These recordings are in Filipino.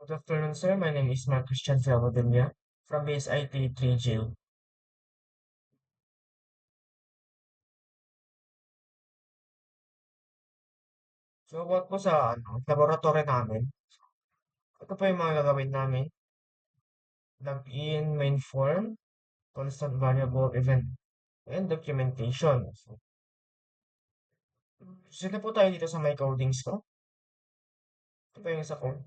Good afternoon, sir. My name is Mark Christian Felodemia from BSIT 3J. So, about po sa laboratory namin, ito po yung mga gagawin namin. Login, main form, constant variable event, and documentation. So, sige po tayo dito sa my codings ko. Ito po yung isa ko.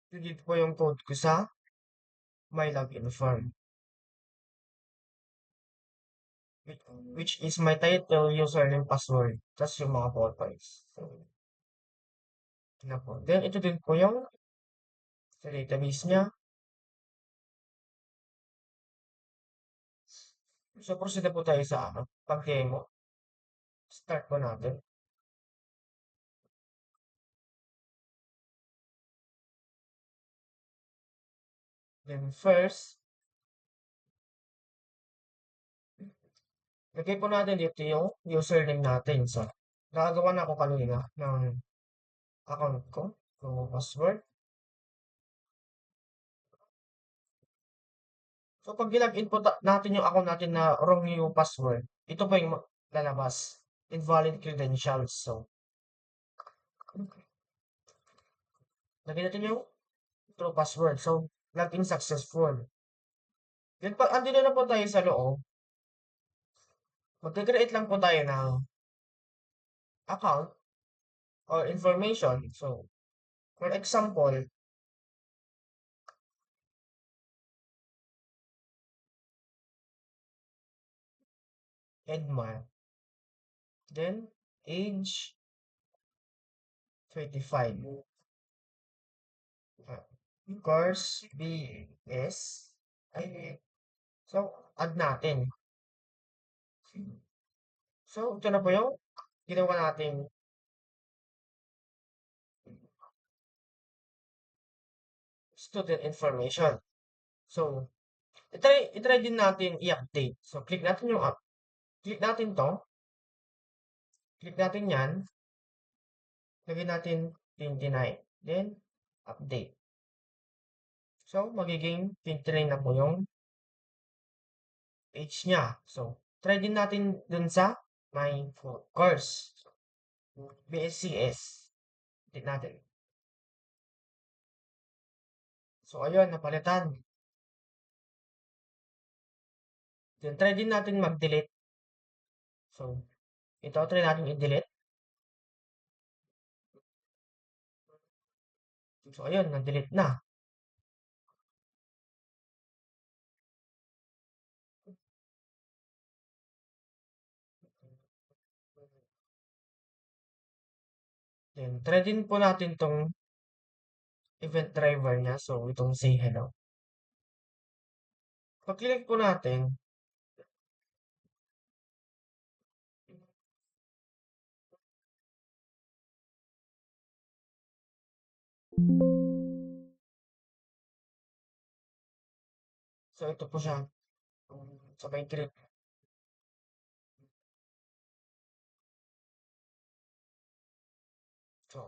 Ito dito po yung code ko sa my login form, which, which is my title, username, password, tas yung mga ballpoints. So, ito na po. Then, ito din po yung sa database niya. So, proceed na po tayo sa pag-demo. Start po natin. Then first, lagay po natin dito yung username natin. So, nakagawa na ako kanina ng account ko. So, password. So, pag nilagin po natin yung account natin na wrong yung password, ito po yung lalabas. Invalid credentials. So, lagyan natin yung true password. So, login successful. Then, pag andito na po tayo sa loob, mag-create lang po tayo ng account or information. So, for example, Edmar. Then, age 25. Course BS. Ay, so, add natin. So, ito na po yung ginawa natin student information. So, itry din natin i-update. So, click natin yung up. Click natin to. Click natin yan. Lagyan natin 29. Then, update. So, magiging 29 na po yung age niya. So, try din natin dun sa my course. BSCS. Update natin. So, ayun, napalitan. Then, try din natin mag-delete. So, ito, try natin i-delete. So, ayun, na-delete na. Then, try din po natin tong event driver niya. So, itong say hello. Pag-click po natin, so, ito po siya. Sabay click. So,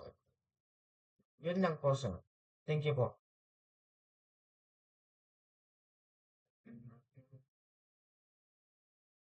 yun lang po, sir. Thank you po.